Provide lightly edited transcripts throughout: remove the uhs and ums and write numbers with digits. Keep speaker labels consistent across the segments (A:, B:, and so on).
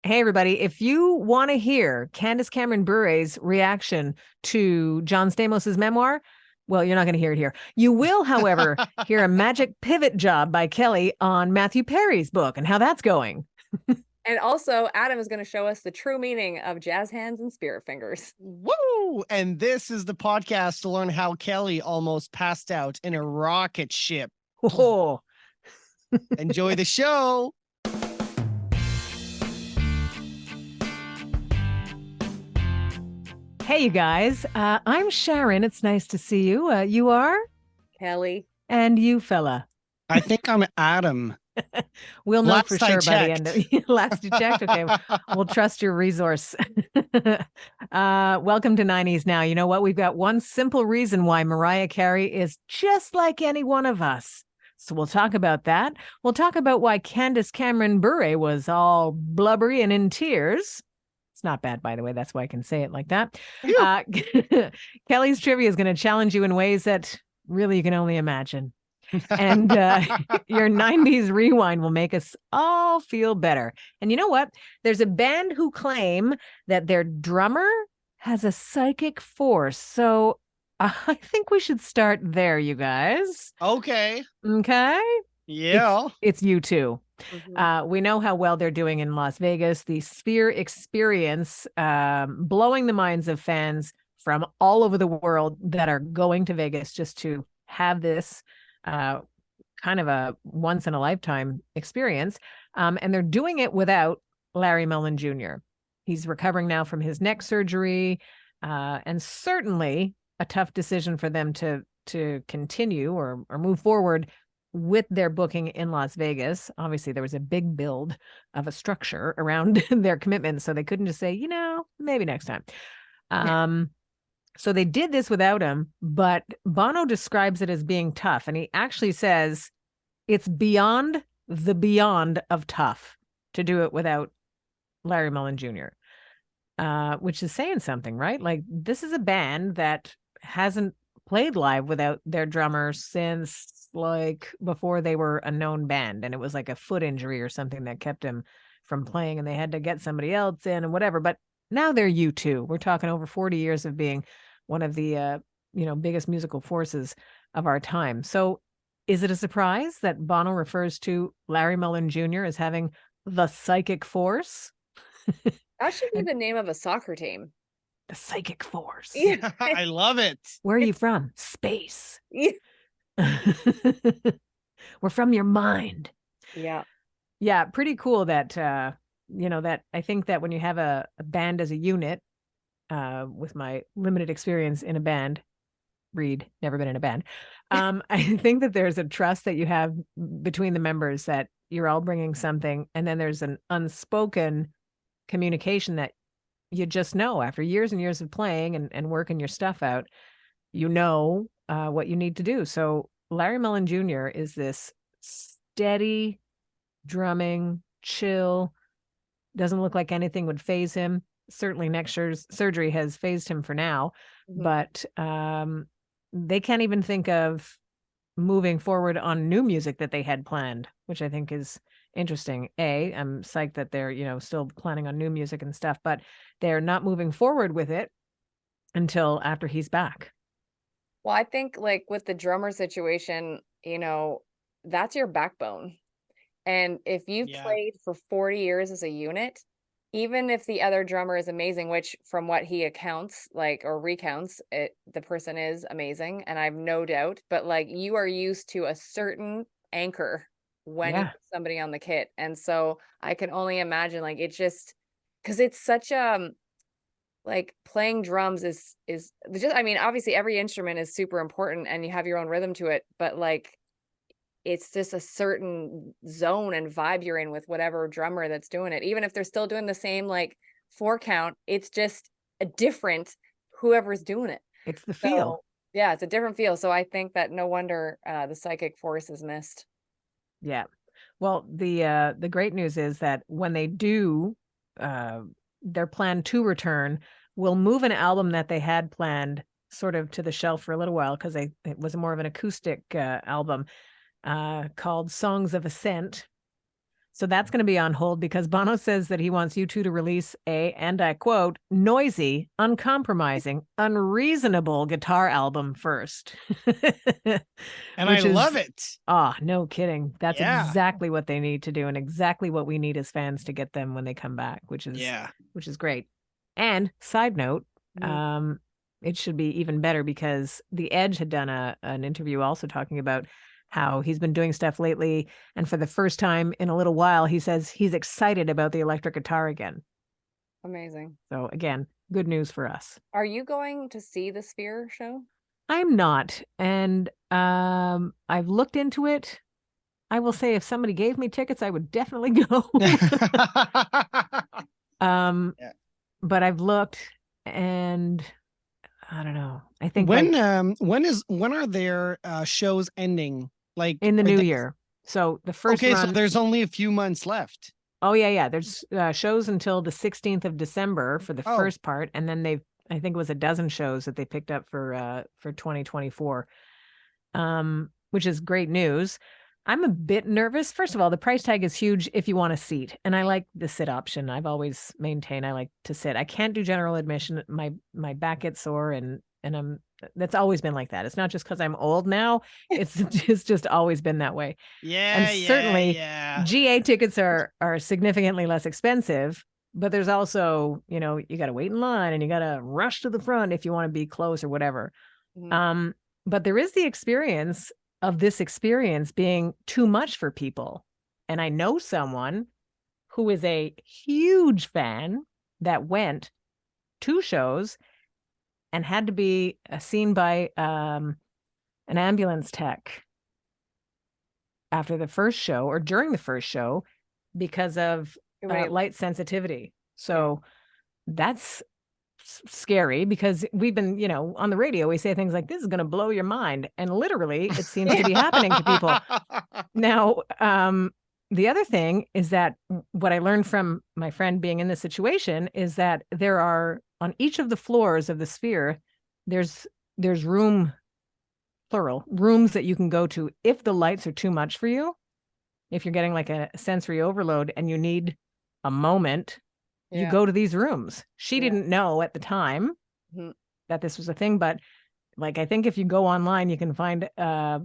A: Hey, everybody. If you want to hear Candace Cameron Bure's reaction to John Stamos' memoir, well, you're not going to hear it here. You will, however, hear a magic pivot job by Kelly on Matthew Perry's book and how that's going.
B: And also, Adam is going to show us the true meaning of jazz hands and spirit fingers.
C: Woo! And this is the podcast to learn how Kelly almost passed out in a rocket ship.
A: Oh,
C: Enjoy the show.
A: hey, you guys. I'm Sharon. It's nice to see you. You are?
B: Kelly.
A: And you, fella.
C: I think I'm Adam.
A: We'll know
C: Last
A: for
C: I
A: sure by the end
C: checked.
A: of last you checked. Okay. We'll trust your resource. Welcome to 90's now. You know what? We've got one simple reason why Mariah Carey is just like any one of us. So we'll talk about that. We'll talk about why Candace Cameron Bure was all blubbery and in tears. It's not bad, by the way. That's why I can say it like that. Kelly's trivia is going to challenge you in ways that really you can only imagine. And your 90's rewind will make us all feel better. And you know what? There's a band who claim that their drummer has a psychic force. So I think we should start there, you guys.
C: Okay.
A: Okay.
C: Yeah.
A: It's you too.
B: Mhm.
A: We know how well they're doing in Las Vegas. The Sphere experience, blowing the minds of fans from all over the world that are going to Vegas just to have this kind of a once in a lifetime experience. And they're doing it without Larry Mullen Jr. He's recovering now from his neck surgery, and certainly a tough decision for them to continue or move forward with their booking in Las Vegas. Obviously, there was a big build of a structure around their commitment, so they couldn't just say, maybe next time. So they did this without him, but Bono describes it as being tough. And he actually says it's beyond the beyond of tough to do it without Larry Mullen Jr., which is saying something, right? Like, this is a band that hasn't played live without their drummer since like before they were a known band. And it was like a foot injury or something that kept him from playing, and they had to get somebody else in and whatever. But now they're U2. We're talking over 40 years of being one of the biggest musical forces of our time. So is it a surprise that Bono refers to Larry Mullen Jr. as having the psychic force?
B: That should be the name of a soccer team.
A: The psychic force.
B: Yeah.
C: I love it.
A: Where are you from? Space.
B: Yeah.
A: We're from your mind.
B: Yeah.
A: Yeah, pretty cool that that I think that when you have a band as a unit, with my limited experience in a band, never been in a band, I think that there's a trust that you have between the members, that you're all bringing something, and then there's an unspoken communication that you just know after years and years of playing and working your stuff out, what you need to do. So Larry Mullen Jr. is this steady drumming, chill, doesn't look like anything would phase him. Certainly neck surgery has phased him for now, but they can't even think of moving forward on new music that they had planned, which I think is interesting. I'm psyched that they're, still planning on new music and stuff, but they're not moving forward with it until after he's back.
B: Well, I think like with the drummer situation, that's your backbone. And if you've played for 40 years as a unit, even if the other drummer is amazing, which from what he accounts, or recounts, the person is amazing, and I have no doubt, but like you are used to a certain anchor when you put somebody on the kit. And so I can only imagine like it just because it's such like playing drums is just, I mean, obviously every instrument is super important and you have your own rhythm to it, but like it's just a certain zone and vibe you're in with whatever drummer that's doing it. Even if they're still doing the same like 4 count, it's just a different whoever's doing it.
A: It's the feel.
B: Yeah, it's a different feel. So I think that no wonder the psychic force is missed.
A: Yeah. Well, the great news is that when they do their plan to return, we'll move an album that they had planned sort of to the shelf for a little while because it was more of an acoustic album called Songs of Ascent. So that's going to be on hold because Bono says that he wants U2 to release a, and I quote, noisy, uncompromising, unreasonable guitar album first.
C: And I love it.
A: No kidding. That's exactly what they need to do and exactly what we need as fans to get them when they come back, which is great. And side note, it should be even better because The Edge had done an interview also talking about how he's been doing stuff lately. And for the first time in a little while, he says he's excited about the electric guitar again.
B: Amazing.
A: So again, good news for us.
B: Are you going to see the Sphere show?
A: I'm not. And I've looked into it. I will say if somebody gave me tickets, I would definitely go. But I've looked and I don't know. I think
C: when are their shows ending? Like
A: in the new year. So the first run,
C: so there's only a few months left.
A: Oh yeah. There's shows until the 16th of December for the first part, and then I think it was a dozen shows that they picked up for 2024, which is great news. I'm a bit nervous. First of all, the price tag is huge if you want a seat, and I like the sit option. I've always maintained I like to sit. I can't do general admission. My back gets sore, and that's always been like that. It's not just because I'm old now. It's just always been that way.
C: Yeah,
A: and certainly GA tickets are significantly less expensive, but there's also, you got to wait in line and you got to rush to the front if you want to be close or whatever. But there is the experience of this experience being too much for people. And I know someone who is a huge fan that went 2 shows and had to be seen by an ambulance tech after the first show or during the first show because of light sensitivity. So that's scary because we've been, on the radio, we say things like, this is going to blow your mind. And literally it seems to be happening to people. Now, the other thing is that what I learned from my friend being in this situation is that there are on each of the floors of the Sphere, there's room, plural, rooms that you can go to if the lights are too much for you. If you're getting like a sensory overload and you need a moment, you go to these rooms. She didn't know at the time that this was a thing, but like, I think if you go online, you can find a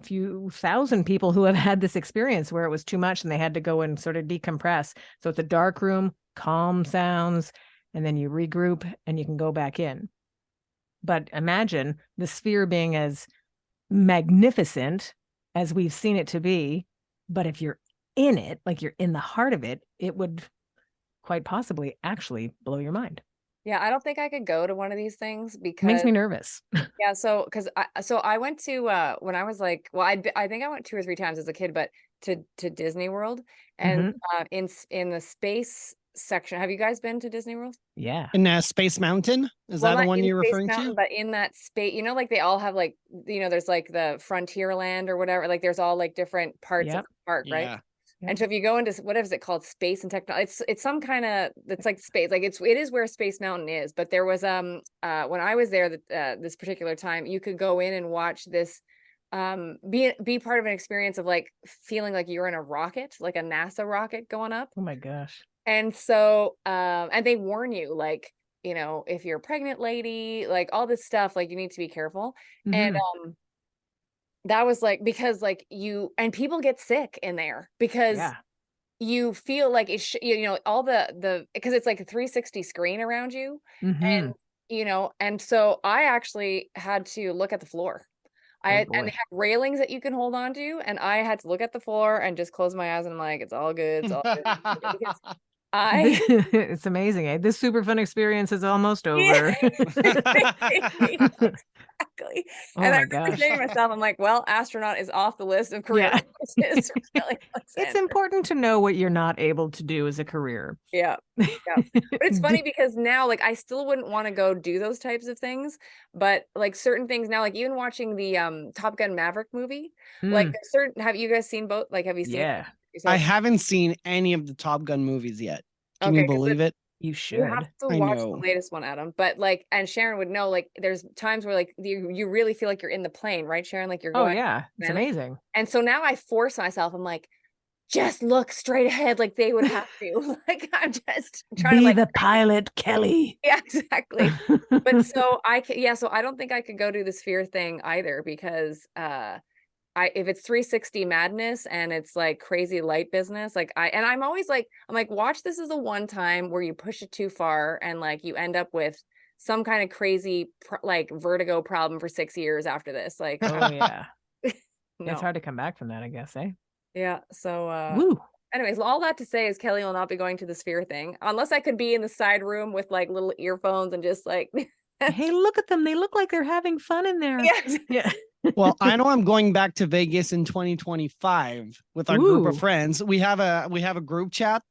A: few thousand people who have had this experience where it was too much and they had to go and sort of decompress. So it's a dark room, calm sounds, and then you regroup and you can go back in. But imagine the Sphere being as magnificent as we've seen it to be. But if you're in it, like you're in the heart of it, it would quite possibly actually blow your mind.
B: Yeah, I don't think I could go to one of these things because
A: it makes me nervous.
B: Yeah, so I went to when I was like, well, I think I went 2 or 3 times as a kid, but to Disney World and in the space section. Have you guys been to Disney World?
A: Yeah.
C: In Space Mountain? Is that the one you're referring to?
B: But in that space, like they all have like, there's like the Frontierland or whatever. Like there's all like different parts of the park, right?
C: Yeah.
B: And so if you go into what is it called, space and technology, it's some kind of, it's like space, like it is where Space Mountain is. But there was when I was there this particular time, you could go in and watch this, be part of an experience of like feeling like you're in a rocket, like a NASA rocket going up.
A: Oh my gosh.
B: And so and they warn you, like, if you're a pregnant lady, like all this stuff, like you need to be careful. And that was like, because like people get sick in there because you feel like it's, all the because it's like a 360 screen around you. And, and so I actually had to look at the floor. And they have railings that you can hold on to. And I had to look at the floor and just close my eyes and I'm like, it's all good. It's all good. Because
A: it's amazing. Eh? This super fun experience is almost over.
B: Exactly. Oh and I remember saying to myself, I'm like, well, astronaut is off the list of career. It's
A: important to know what you're not able to do as a career.
B: Yeah. But it's funny because now, like, I still wouldn't want to go do those types of things, but like certain things now, like even watching the Top Gun Maverick movie, like have you guys seen both? Like, have you seen?
A: Yeah.
C: I haven't seen any of the Top Gun movies yet. Can you believe it?
A: You should.
B: You have to watch the latest one, Adam. But like, and Sharon would know, like, there's times where like you really feel like you're in the plane, right, Sharon? Like you're going.
A: Oh yeah, it's amazing.
B: And so now I force myself. I'm like, just look straight ahead like they would have to. Like, I'm just trying
A: Be
B: to like
A: the pilot, Kelly.
B: Yeah, exactly. But so so I don't think I could go do the sphere thing either, because if it's 360 madness and it's like crazy light business, like I'm always like, I'm like, watch, this is the one time where you push it too far and like you end up with some kind of crazy like vertigo problem for 6 years after this. Like,
A: Oh yeah.
B: no.
A: It's hard to come back from that, I guess, eh?
B: Yeah. So
A: Woo.
B: anyways, all that to say is Kelly will not be going to the sphere thing unless I could be in the side room with like little earphones and just like
A: Hey, look at them. They look like they're having fun in there.
B: yeah.
A: Yeah.
C: Well, I know I'm going back to Vegas in 2025 with our group of friends. We have a group chat.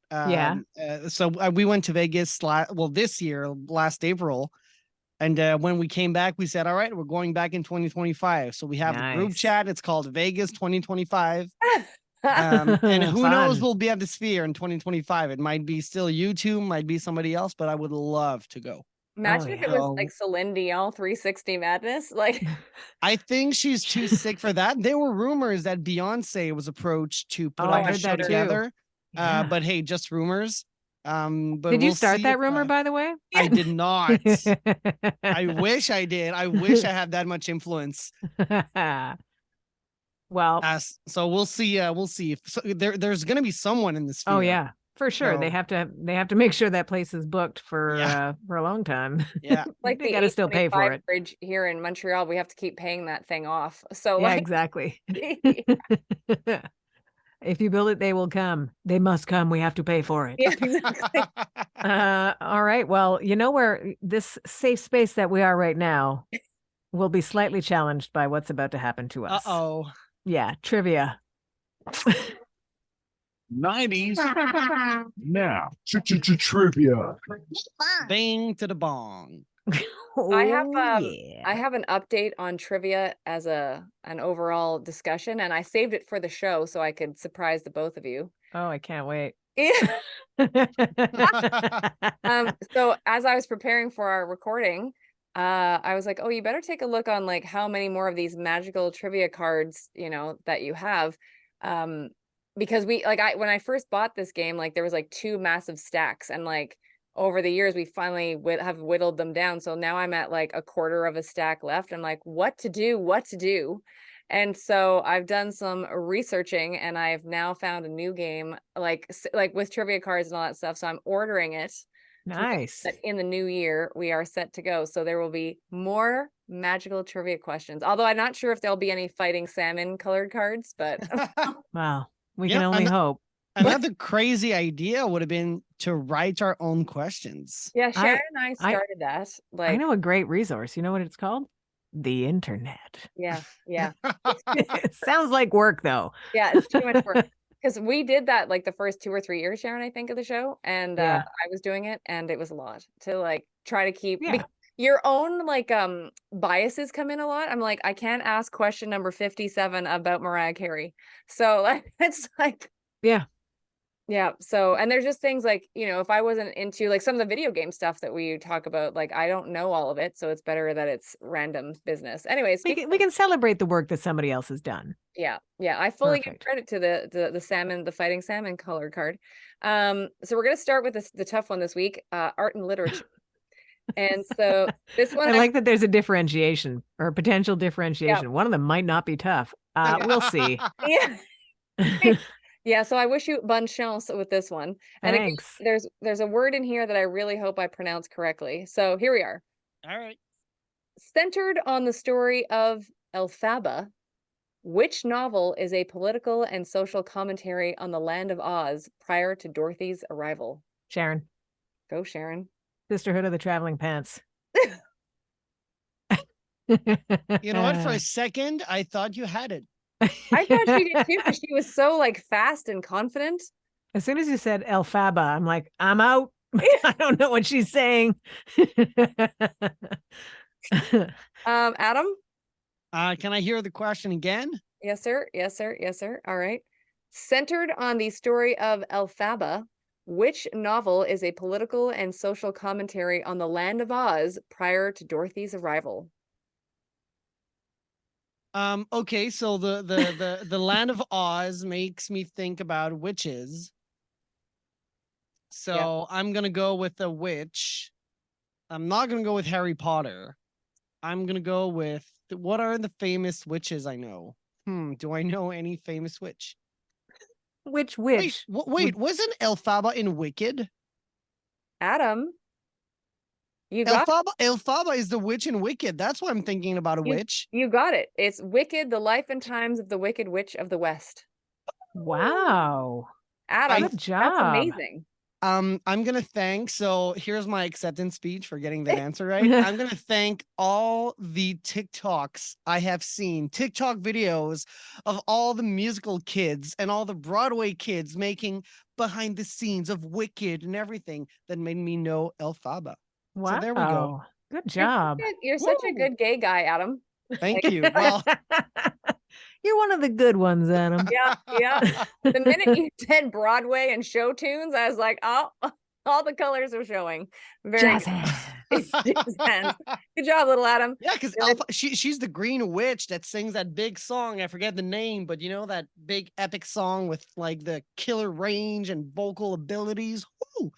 C: So we went to Vegas this year, last April. And when we came back, we said, all right, we're going back in 2025. So we have the group chat. It's called Vegas 2025. And who knows, we'll be at the Sphere in 2025. It might be still YouTube, might be somebody else, but I would love to go.
B: Imagine if it was like Celine Dion 360 madness. Like,
C: I think she's too sick for that. There were rumors that Beyonce was approached to put up a show together. But hey, just rumors. But
A: did you start that rumor, by the way?
C: I did not. I wish I did. I wish I had that much influence.
A: Well,
C: so we'll see. We'll see. So there's going to be someone in this.
A: Oh yeah, for sure. So, they have to make sure that place is booked for a long time.
C: Yeah,
B: like
A: they got to still pay for it.
B: Bridge here in Montreal, we have to keep paying that thing off. So
A: yeah, exactly. If you build it, they will come. They must come. We have to pay for it.
B: Yeah, exactly.
A: All right. Well, you know where this safe space that we are right now will be slightly challenged by what's about to happen to us.
C: Uh-oh.
A: Yeah, trivia.
D: 90s. Now, trivia.
C: Bang to the bong.
B: I have an update on trivia as an overall discussion, and I saved it for the show so I could surprise the both of you.
A: Oh, I can't wait.
B: So as I was preparing for our recording, I was like, oh, you better take a look on like how many more of these magical trivia cards, you know, that you have. Because when I first bought this game, like there was like 2 massive stacks, and like over the years we finally have whittled them down. So now I'm at like a quarter of a stack left. I'm like, what to do? And so I've done some researching, and I've now found a new game like with trivia cards and all that stuff. So I'm ordering it.
A: Nice.
B: In the new year, we are set to go. So there will be more magical trivia questions. Although I'm not sure if there'll be any fighting salmon colored cards, but
A: wow, we can only hope.
C: Another crazy idea would have been to write our own questions.
B: Yeah, Sharon and I started that. Like,
A: I know a great resource. You know what it's called? The internet.
B: Yeah.
A: It sounds like work though.
B: Yeah, it's too much work. Because we did that like the first 2 or 3 years, Sharon, I think, of the show. And I was doing it, and it was a lot to like try to keep your own like biases come in a lot. I'm like, I can't ask question number 57 about Mariah Carey. So like it's like yeah. So, and there's just things like, you know, if I wasn't into like some of the video game stuff that we talk about, like I don't know all of it, so it's better that it's random business. Anyways,
A: we can celebrate the work that somebody else has done.
B: Yeah, I fully give credit to the salmon, the fighting salmon color card. So we're gonna start with the tough one this week, art and literature. And so this one,
A: I like that there's a differentiation or a potential differentiation. Yeah. One of them might not be tough. We'll see.
B: Yeah. Yeah, so I wish you bonne chance with this one. And
A: thanks.
B: Again, there's a word in here that I really hope I pronounce correctly. So here we are.
C: All right.
B: Centered on the story of Elphaba, which novel is a political and social commentary on the land of Oz prior to Dorothy's arrival?
A: Sharon.
B: Go, Sharon.
A: Sisterhood of the Traveling Pants.
C: You know what? For a second, I thought you had it.
B: I thought she did too, because she was so like fast and confident.
A: As soon as you said Elphaba, I'm like, I'm out. I don't know what she's saying.
B: Adam?
C: Can I hear the question again?
B: Yes, sir. All right. Centered on the story of Elphaba, which novel is a political and social commentary on the land of Oz prior to Dorothy's arrival?
C: Okay, so the land of Oz makes me think about witches. So I'm gonna go with a witch. I'm not gonna go with Harry Potter. I'm gonna go with what are the famous witches I know? Do I know any famous witch?
A: Which
C: witch? Wait, wasn't Elphaba in Wicked?
B: Adam, you got
C: Elphaba is the witch in Wicked. That's what I'm thinking about a witch.
B: You got it. It's Wicked, the life and times of the Wicked Witch of the West.
A: Wow.
B: Adam,
A: good job.
B: That's amazing.
C: I'm gonna thank. So here's my acceptance speech for getting that answer right. I'm gonna thank all the TikToks I have seen, TikTok videos of all the musical kids and all the Broadway kids making behind the scenes of Wicked and everything that made me know Elphaba.
A: Wow.
C: So there we go.
A: Good job.
B: You're such a good gay guy, Adam.
C: Thank you. Well,
A: you're one of the good ones, Adam.
B: Yeah. The minute you said Broadway and show tunes, I was like, oh, all the colors are showing. Very good job, little Adam.
C: Yeah, because she's the green witch that sings that big song. I forget the name, but you know that big epic song with like the killer range and vocal abilities. Woo!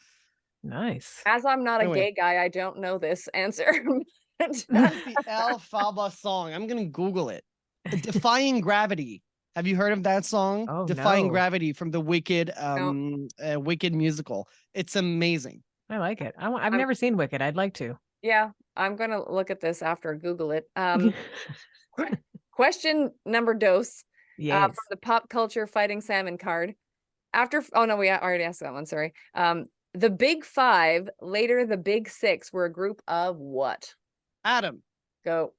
A: Nice.
B: As I'm not a gay guy, I don't know this answer.
C: What's the Elphaba song? I'm gonna Google it. Defying Gravity. Have you heard of that song?
A: Oh,
C: Defying
A: no.
C: Gravity from the Wicked Wicked musical. It's amazing.
A: I like it. I've never seen Wicked. I'd like to.
B: Yeah, I'm gonna look at this after Google it. Question number dos.
A: Yes.
B: From the pop culture fighting salmon card. Oh no, we already asked that one. Sorry. The Big Five, later the Big Six, were a group of what?
C: Adam.
B: Go.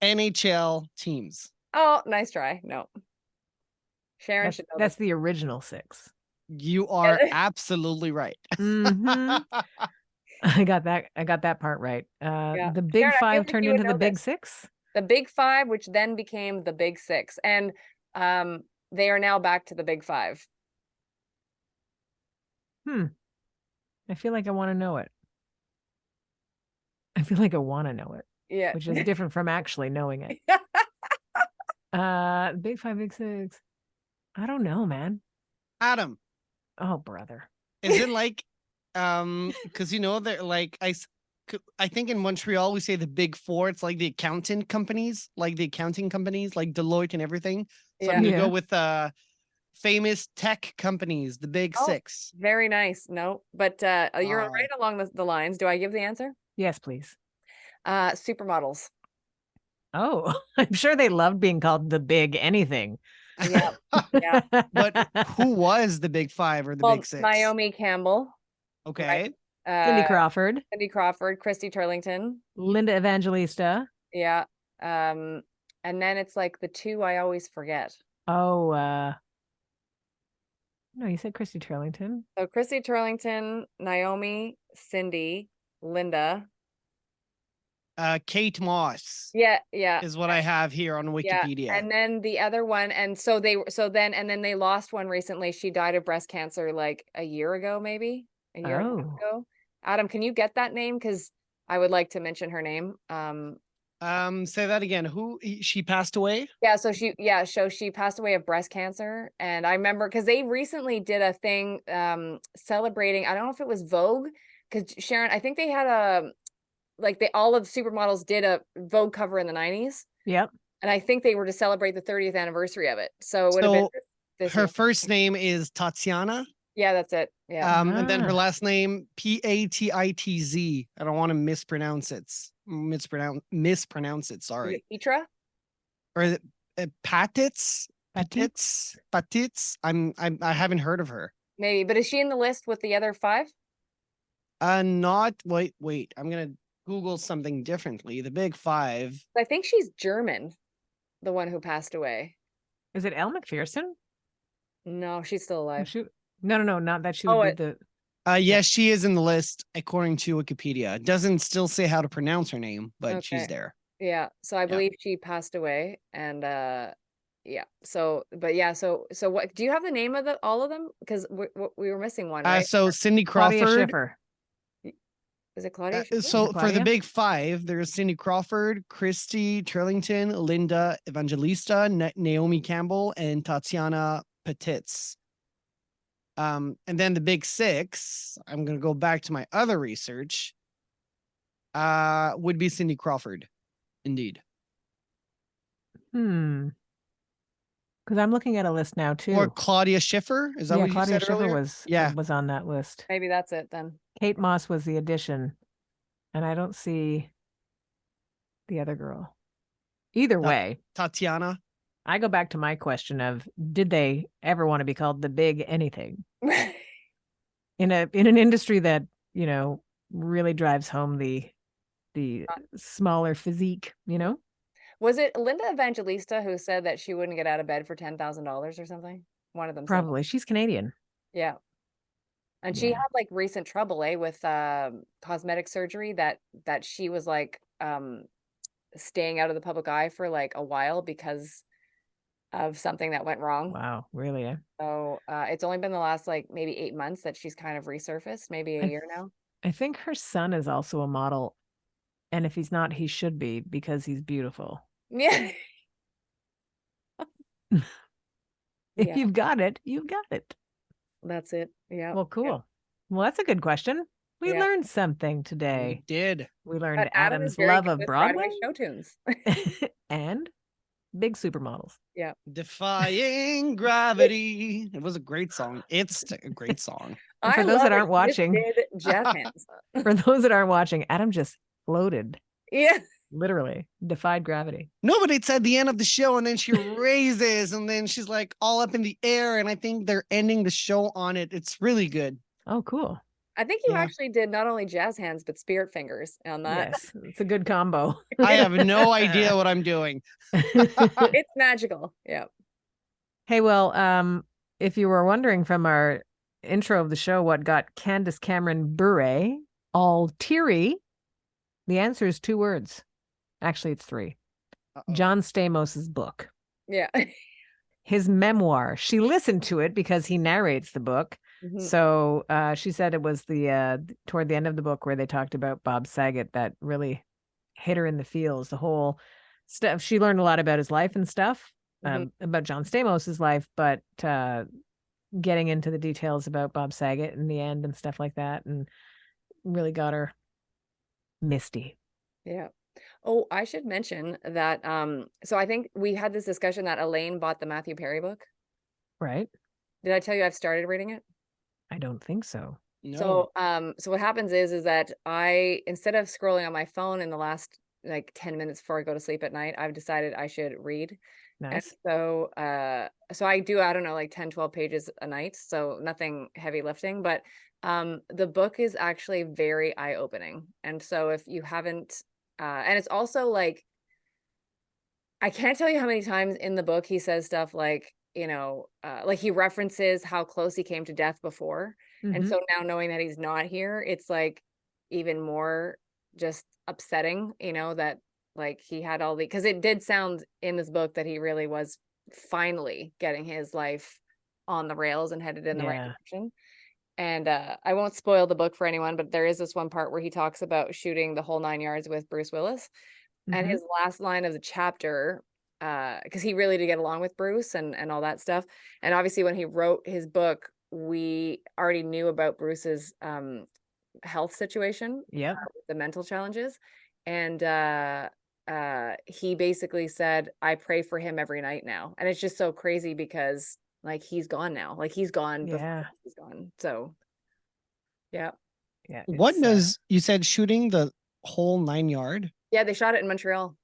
C: NHL teams.
B: Oh, nice try. No. Sharon should know.
A: That's the original six.
C: You are absolutely right.
A: Mm-hmm. I got that part right. The Big
B: Sharon,
A: Five turned into the Big Six.
B: The Big Five, which then became the Big Six, and they are now back to the Big Five.
A: I feel like I want to know it. I feel like I want to know it.
B: Yeah.
A: Which is different from actually knowing it. Big Five, Big Six. I don't know, man.
C: Adam.
A: Oh, brother.
C: Is it like, because you know they're like I think in Montreal we say the Big Four. It's like the accounting companies, like Deloitte and everything. So I'm gonna go with famous tech companies, the Big Six.
B: Very nice. No, but you're right along the lines. Do I give the answer?
A: Yes, please.
B: Supermodels.
A: Oh, I'm sure they loved being called the Big Anything.
B: Yeah.
C: But who was the Big Five or the Big Six?
B: Naomi Campbell.
C: Okay.
B: Right?
A: Cindy Crawford.
B: Christy Turlington.
A: Linda Evangelista.
B: Yeah. And then it's like the two I always forget.
A: Oh, no, you said Christy Turlington.
B: So Christy Turlington, Naomi, Cindy, Linda.
C: Kate Moss.
B: Yeah.
C: Is what I have here on Wikipedia.
B: Yeah. And then the other one, and then they lost one recently. She died of breast cancer like a year ago, maybe a year and a half ago. Adam, can you get that name? Because I would like to mention her name.
C: Say that again. She passed away?
B: Yeah, so she passed away of breast cancer. And I remember because they recently did a thing celebrating, I don't know if it was Vogue, because Sharon, I think they had all of the supermodels did a Vogue cover in the 90s.
A: Yep.
B: And I think they were to celebrate the 30th anniversary of it. So it would have been this
C: her
B: year.
C: First name is Tatiana.
B: Yeah, that's it. Yeah.
C: And then her last name, Patitz. I don't want to mispronounce it. Mispronounce it. Sorry.
B: Petra?
C: Or is it Patitz? Patitz. I haven't heard of her.
B: Maybe, but is she in the list with the other five?
C: Not wait. I'm gonna Google something differently. The Big Five.
B: I think she's German, the one who passed away.
A: Is it Elle Macpherson?
B: No, she's still alive.
A: No, not that she would be the.
C: Yes, she is in the list according to Wikipedia. It doesn't still say how to pronounce her name, but she's there.
B: Yeah, so I believe she passed away, and So what? Do you have the name of all of them? Because we were missing one. Right?
C: So Cindy Crawford.
A: Claudia Schiffer.
B: Is it Claudia Schiffer?
C: So for the big five, there's Cindy Crawford, Christy Turlington, Linda Evangelista, Naomi Campbell, and Tatiana Petitz. And then the big six, I'm going to go back to my other research, would be Cindy Crawford. Indeed.
A: Because I'm looking at a list now too.
C: Or Claudia Schiffer. Is that what
A: Claudia
C: you said
A: Schiffer
C: earlier?
A: was on that list.
B: Maybe that's it then.
A: Kate Moss was the addition. And I don't see the other girl. Either way.
C: Tatiana.
A: I go back to my question of, did they ever want to be called the big anything? in an industry that, you know, really drives home the smaller physique, you know?
B: Was it Linda Evangelista who said that she wouldn't get out of bed for $10,000 or something? One of them
A: Probably. She's Canadian.
B: Yeah. And she had like recent trouble with cosmetic surgery that she was like staying out of the public eye for like a while because of something that went wrong.
A: Wow, really? Eh?
B: So it's only been the last like maybe 8 months that she's kind of resurfaced, maybe a year now.
A: I think her son is also a model. And if he's not, he should be, because he's beautiful.
B: Yeah.
A: If you've got it, you've got it.
B: That's it. Yeah.
A: Well, cool. Yeah. Well, that's a good question. We learned something today.
C: We did.
A: We learned Adam's love of Broadway
B: show tunes
A: and big supermodels.
B: Yeah.
C: Defying Gravity. It was a great song. It's a great song.
A: For those that aren't watching,
B: jazz hands.
A: For those that aren't watching, Adam just floated.
B: Yeah.
A: Literally defied gravity.
C: No, but it's at the end of the show, and then she raises, and then she's like all up in the air, and I think they're ending the show on it. It's really good.
A: Oh, cool.
B: I think you actually did not only jazz hands, but spirit fingers on that.
A: Yes, it's a good combo.
C: I have no idea what I'm doing.
B: It's magical. Yeah.
A: Hey, well, if you were wondering from our intro of the show what got Candace Cameron Bure all teary, the answer is 2 words. Actually, it's 3. John Stamos's book.
B: Yeah.
A: His memoir. She listened to it because he narrates the book. Mm-hmm. So she said it was toward the end of the book where they talked about Bob Saget that really hit her in the feels. The whole stuff. She learned a lot about his life and stuff, about John Stamos's life, but getting into the details about Bob Saget in the end and stuff like that, and really got her misty.
B: Yeah. Oh, I should mention that so I think we had this discussion that Elaine bought the Matthew Perry book.
A: Right.
B: Did I tell you I've started reading it?
A: I don't think so.
B: No. So what happens is that I, instead of scrolling on my phone in the last like 10 minutes before I go to sleep at night, I've decided I should read.
A: Nice.
B: And so I do, I don't know, like 10, 12 pages a night. So nothing heavy lifting, but the book is actually very eye-opening. And so if you haven't, and it's also like, I can't tell you how many times in the book he says stuff like, you know, like he references how close he came to death before. And so now knowing that he's not here, it's like even more just upsetting, you know, that like he had all the, because it did sound in this book that he really was finally getting his life on the rails and headed in the right direction. And I won't spoil the book for anyone, but there is this one part where he talks about shooting the whole 9 yards with Bruce Willis. And his last line of the chapter, because he really did get along with Bruce and all that stuff. And obviously when he wrote his book, we already knew about Bruce's health situation, the mental challenges. And he basically said, I pray for him every night now. And it's just so crazy because like he's gone now, like he's gone before he's gone. So yeah.
C: What does you said shooting the whole 9 yard?
B: Yeah, they shot it in Montreal.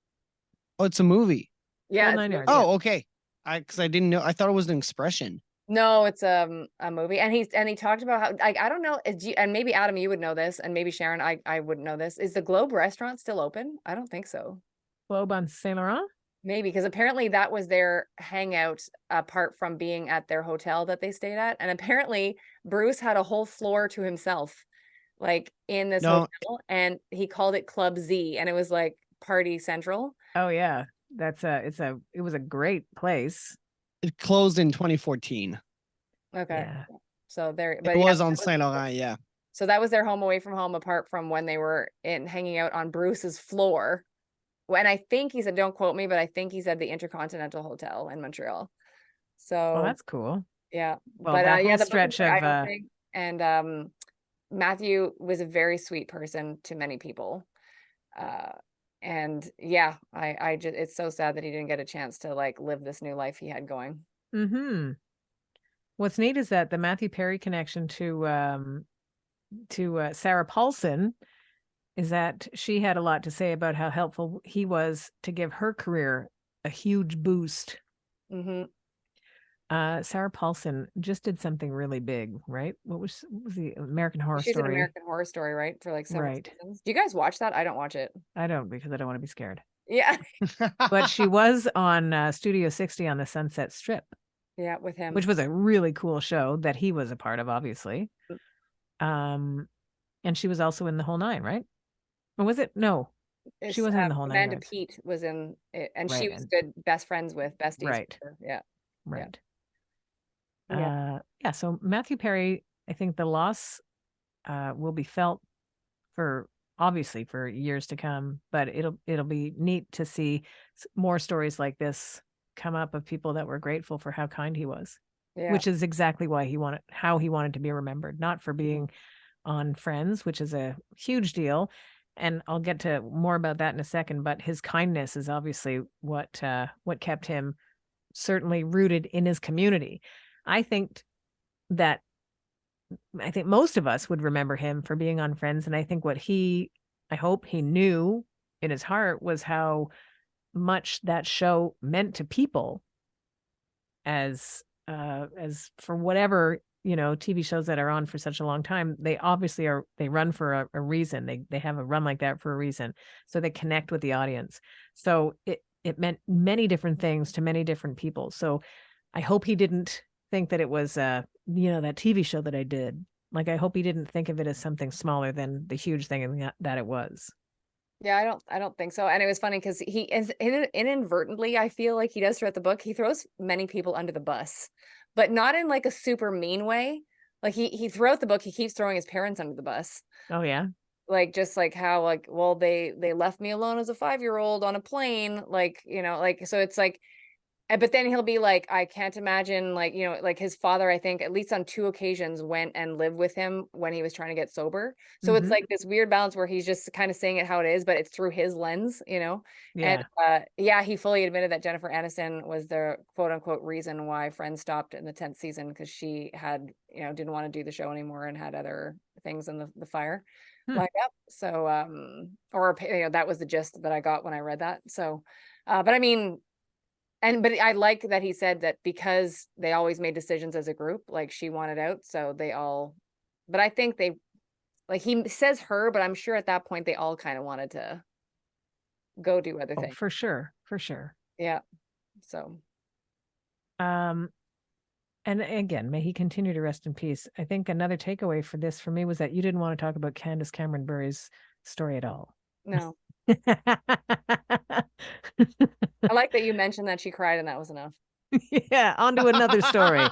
C: Oh, it's a movie.
B: Yeah.
C: Oh, okay. Because I didn't know. I thought it was an expression.
B: No, it's a movie, and he talked about how I don't know, and maybe Adam, you would know this, and maybe Sharon, I wouldn't know this. Is the Globe restaurant still open? I don't think so.
A: Globe on Saint Laurent?
B: Maybe, because apparently that was their hangout apart from being at their hotel that they stayed at, and apparently Bruce had a whole floor to himself, like in this hotel, and he called it Club Z, and it was like party central.
A: Oh yeah, it was a great place.
C: It closed in 2014.
B: Okay.
A: Yeah.
B: So there,
C: but it was on Saint Laurent, yeah.
B: So that was their home away from home, apart from when they were hanging out on Bruce's floor. And I think he said, don't quote me, but I think he said the Intercontinental Hotel in Montreal. So
A: oh, that's cool.
B: Yeah.
A: Well,
B: But
A: that whole
B: yeah, the
A: stretch
B: book is
A: of
B: eye-opening. And Matthew was a very sweet person to many people. And yeah, I just, it's so sad that he didn't get a chance to like live this new life he had going.
A: What's neat is that the Matthew Perry connection to Sarah Paulson is that she had a lot to say about how helpful he was to give her career a huge boost. Sarah Paulson just did something really big, right? What was the American Horror Story?
B: She's an American Horror Story, right? For like several seasons. Do you guys watch that? I don't watch it.
A: I don't, because I don't want to be scared.
B: Yeah.
A: But she was on Studio 60 on the Sunset Strip.
B: Yeah, with him.
A: Which was a really cool show that he was a part of, obviously. And she was also in The Whole Nine, right? Or was it? No. She wasn't in The Whole Nine.
B: Amanda Peet was in it, and she was good best friends with besties.
A: Right.
B: Yeah.
A: Right. Yeah. So Matthew Perry, I think the loss will be felt for obviously for years to come, but it'll be neat to see more stories like this come up of people that were grateful for how kind he was, which is exactly why how he wanted to be remembered, not for being on Friends, which is a huge deal. And I'll get to more about that in a second, but his kindness is obviously what kept him certainly rooted in his community. I think most of us would remember him for being on Friends. And I think I hope he knew in his heart was how much that show meant to people as for whatever, TV shows that are on for such a long time, they obviously they run for a reason. They have a run like that for a reason. So they connect with the audience. So it meant many different things to many different people. So I hope he didn't think that it was, that TV show that I did. Like, I hope he didn't think of it as something smaller than the huge thing that it was.
B: Yeah, I don't think so. And it was funny because he inadvertently, I feel like he does throughout the book, he throws many people under the bus, but not in like a super mean way. Like he throughout the book, he keeps throwing his parents under the bus.
A: Oh yeah.
B: Like, just like how, like, well, they left me alone as a 5-year-old on a plane. Like, so it's like, but then he'll be like, I can't imagine, like, like his father, I think at least on 2 occasions went and lived with him when he was trying to get sober. So it's like this weird balance where he's just kind of saying it how it is, but it's through his lens,
A: Yeah.
B: And he fully admitted that Jennifer Aniston was the quote unquote reason why Friends stopped in the 10th season, because she had, didn't want to do the show anymore and had other things in the fire lined up. So, that was the gist that I got when I read that. So, but I mean, but I like that he said that because they always made decisions as a group, like she wanted out, so they all, but I think they, like, he says her, but I'm sure at that point they all kind of wanted to go do other things.
A: For sure.
B: Yeah. So.
A: And again, may he continue to rest in peace. I think another takeaway for me was that you didn't want to talk about Candace Cameron Bure's story at all.
B: No. I like that you mentioned that she cried and that was enough.
A: Yeah, on to another story.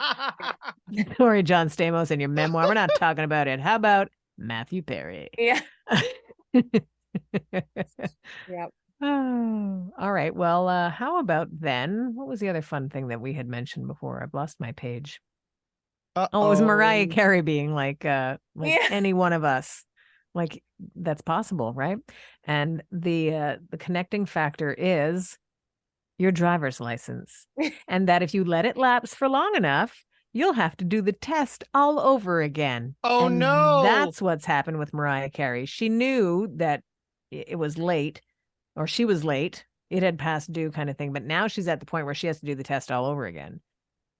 A: Sorry, John Stamos, in your memoir. We're not talking about it. How about Matthew Perry?
B: Yeah. Yep.
A: Oh, all right. Well, how about then? What was the other fun thing that we had mentioned before? I've lost my page. Oh, it was Mariah Carey being like any one of us. Like, that's possible, right? And the connecting factor is your driver's license. And that if you let it lapse for long enough, you'll have to do the test all over again.
C: Oh,
A: and
C: no.
A: That's what's happened with Mariah Carey. She knew that it was late, or she was late. It had passed due kind of thing. But now she's at the point where she has to do the test all over again.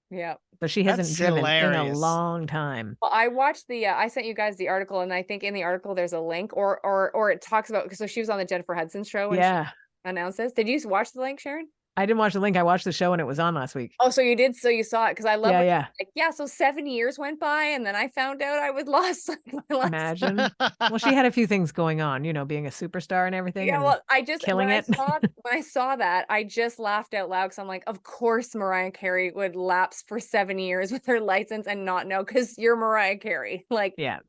B: Yeah.
A: So she hasn't driven in a long time.
B: Well, I watched I sent you guys the article, and I think in the article there's a link or it talks about, so she was on the Jennifer Hudson show when she announced this. Did you watch the link, Sharon?
A: I didn't watch the link. I watched the show and it was on last week.
B: Oh, so you did? So you saw it? Because I love
A: it.
B: So 7 years went by and then I found out I was lost.
A: Imagine. Well, she had a few things going on, being a superstar and everything.
B: Yeah, well, I just
A: killing it.
B: When I saw that, I just laughed out loud because I'm like, of course Mariah Carey would lapse for 7 years with her license and not know, because you're Mariah Carey. Like,
A: yeah.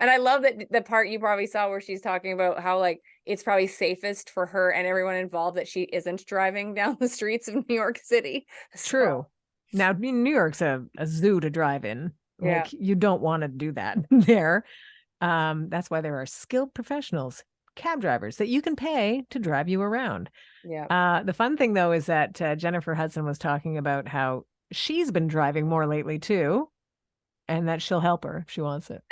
B: And I love that the part you probably saw where she's talking about how like it's probably safest for her and everyone involved that she isn't driving down the streets of New York City.
A: True. Now, New York's a zoo to drive in. Like you don't want to do that there. That's why there are skilled professionals, cab drivers that you can pay to drive you around.
B: Yeah.
A: The fun thing though is that Jennifer Hudson was talking about how she's been driving more lately too, and that she'll help her if she wants it.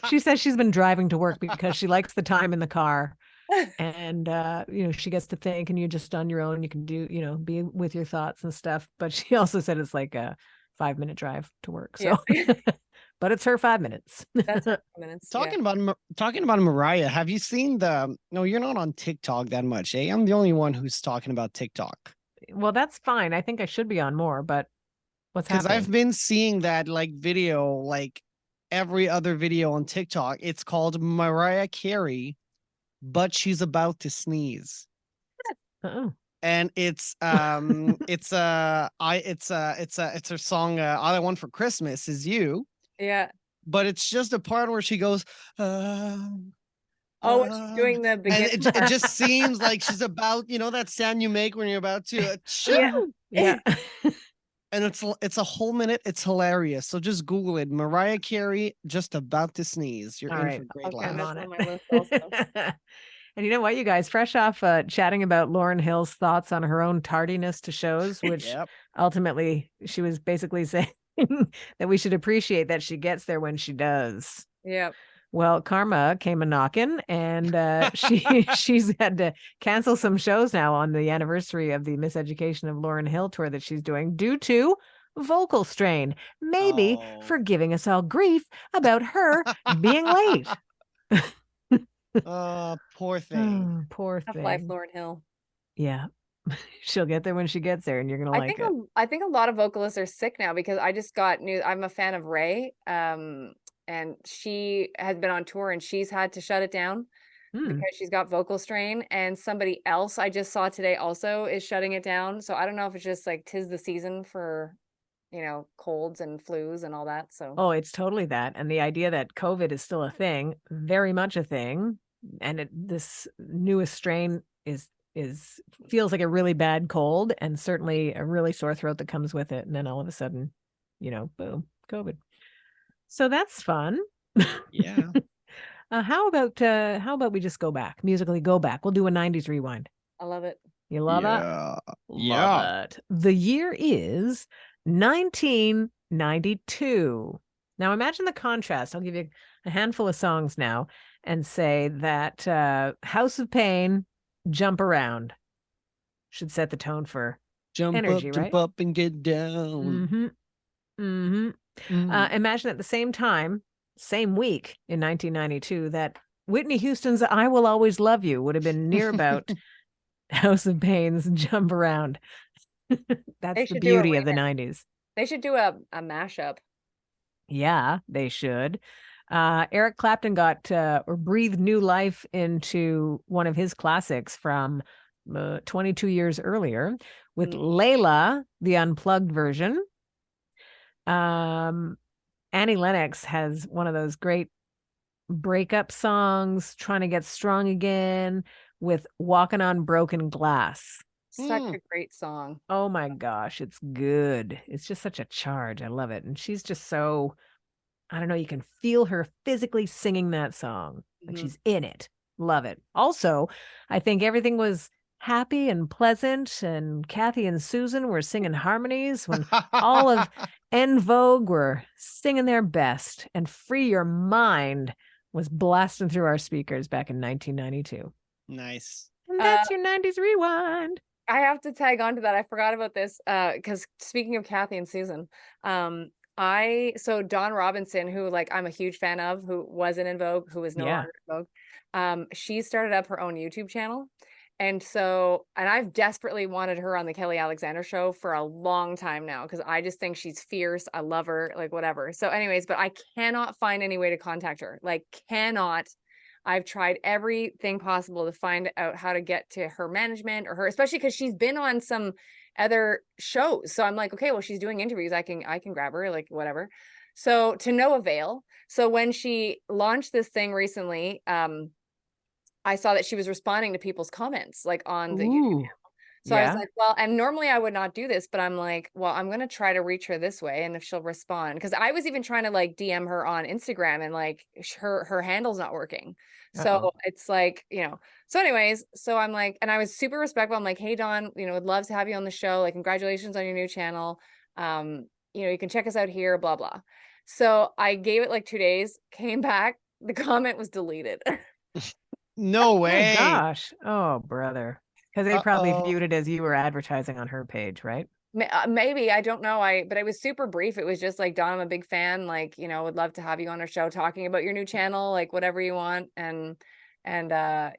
A: She says she's been driving to work because she likes the time in the car. And she gets to think, and you're just on your own. You can do, be with your thoughts and stuff. But she also said it's like a 5-minute drive to work. So, but it's her 5 minutes.
B: That's 5 minutes.
C: Talking about Mariah, have you seen no, you're not on TikTok that much, eh? I'm the only one who's talking about TikTok.
A: Well, that's fine. I think I should be on more, but what's happening?
C: Because I've been seeing that video, like every other video on TikTok. It's called Mariah Carey, but she's about to sneeze. And it's her song All I Want for Christmas Is You.
B: Yeah.
C: But it's just a part where she goes
B: she's doing the beginning.
C: And it just seems like she's about, that sound you make when you're about to
A: yeah.
C: And it's a whole minute. It's hilarious. So just Google it. Mariah Carey just about to sneeze. You're in for great laugh.
B: On my list also.
A: And you know what, you guys, fresh off chatting about Lauryn Hill's thoughts on her own tardiness to shows, which ultimately she was basically saying that we should appreciate that she gets there when she does.
B: Yep.
A: Well, karma came a knocking, and she's had to cancel some shows now on the anniversary of the Miseducation of Lauryn Hill tour that she's doing due to vocal strain, maybe for giving us all grief about her being late.
C: Oh, poor thing.
A: Poor
B: Tough
A: thing.
B: life, Lauryn Hill.
A: Yeah. She'll get there when she gets there, and you're gonna like it.
B: I think a lot of vocalists are sick now because I just got news. I'm a fan of Ray, and she has been on tour and she's had to shut it down because she's got vocal strain. And somebody else I just saw today also is shutting it down. So I don't know if it's just like 'tis the season for, colds and flus and all that. So
A: it's totally that. And the idea that COVID is still a thing, very much a thing, and this newest strain feels like a really bad cold and certainly a really sore throat that comes with it. And then all of a sudden, boom, COVID. So that's fun.
C: Yeah.
A: How about we just go back, musically go back? We'll do a 90s rewind.
B: I love it.
A: You love it? Love it. The year is 1992. Now imagine the contrast. I'll give you a handful of songs now and say that House of Pain, Jump Around should set the tone for energy,
C: jump up and get down.
A: Imagine at the same time, same week in 1992, that Whitney Houston's I Will Always Love You would have been near about House of Pain's Jump Around. That's the beauty of the 90s.
B: They should do a mashup.
A: Yeah, they should. Eric Clapton got or breathed new life into one of his classics from 22 years earlier with Layla, the unplugged version. Annie Lennox has one of those great breakup songs, Trying to Get Strong Again, with Walking on Broken Glass.
B: Such a great song.
A: Oh my gosh, it's good. It's just such a charge. I love it. And she's just so, I don't know, you can feel her physically singing that song. Like she's in it. Love it. Also, I think everything was happy and pleasant, and Kathy and Susan were singing harmonies when all of En Vogue were singing their best, and Free Your Mind was blasting through our speakers back in 1992.
C: Nice.
A: And that's your 90s rewind.
B: I have to tag on to that. I forgot about this because speaking of Kathy and Susan, so Dawn Robinson, who I'm a huge fan of, who was in Vogue, who is no longer in Vogue, she started up her own YouTube channel. And I've desperately wanted her on the Kelly Alexander show for a long time now because I just think she's fierce. I love her, whatever. So anyways, but I cannot find any way to contact her. Cannot. I've tried everything possible to find out how to get to her management or her, especially because she's been on some other shows. So I'm like, okay, well, she's doing interviews. I can grab her, whatever. So to no avail. So when she launched this thing recently, I saw that she was responding to people's comments like on the YouTube channel. So I was like, well, and normally I would not do this, but I'm like, well, I'm going to try to reach her this way. And if she'll respond, because I was even trying to like DM her on Instagram and like her handle's not working. So it's like, so anyways, so I'm like, and I was super respectful. I'm like, hey, Dawn, would love to have you on the show. Like, congratulations on your new channel. You can check us out here, blah, blah. So I gave it like 2 days, came back. The comment was deleted.
C: No way.
A: Oh my gosh. Oh, brother. Because they probably viewed it as you were advertising on her page, right?
B: Maybe, I don't know. But it was super brief. It was just like, Dawn, I'm a big fan. Like, would love to have you on our show talking about your new channel, like whatever you want. And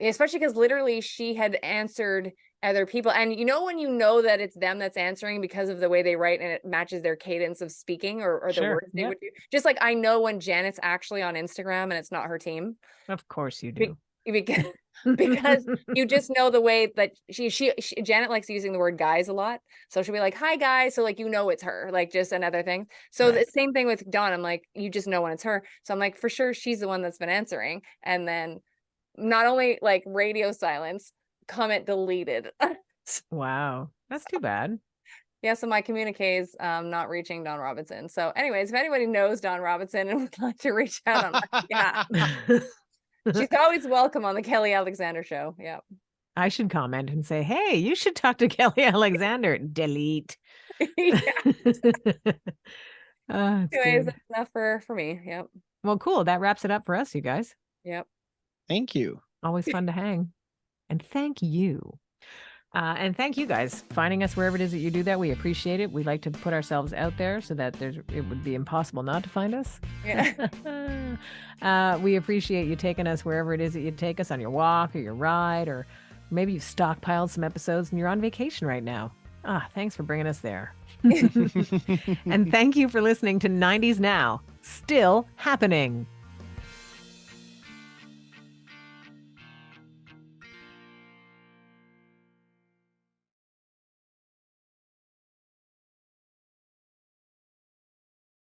B: especially because literally she had answered other people. And when you know that it's them that's answering because of the way they write and it matches their cadence of speaking or the words they would do. Just like I know when Janet's actually on Instagram and it's not her team.
A: Of course you do.
B: Because you just know the way that she Janet likes using the word guys a lot. So she'll be like, hi guys. So like, it's her, like just another thing. So the same thing with Dawn. I'm like, you just know when it's her. So I'm like, for sure, she's the one that's been answering. And then not only like radio silence, comment deleted.
A: Wow. That's too bad.
B: Yeah, so my communique is not reaching Dawn Robinson. So anyways, if anybody knows Dawn Robinson and would like to reach out on my behalf, she's always welcome on the Kelly Alexander show. Yeah.
A: I should comment and say, hey, you should talk to Kelly Alexander. Delete.
B: Anyways, that's enough for me. Yep.
A: Well, cool. That wraps it up for us, you guys.
B: Yep.
C: Thank you.
A: Always fun to hang. And thank you. And thank you guys finding us wherever it is that you do that. We appreciate it. We like to put ourselves out there so that it would be impossible not to find us.
B: Yeah.
A: We appreciate you taking us wherever it is that you take us on your walk or your ride, or maybe you've stockpiled some episodes and you're on vacation right now. Thanks for bringing us there. And thank you for listening to 90s Now, still happening.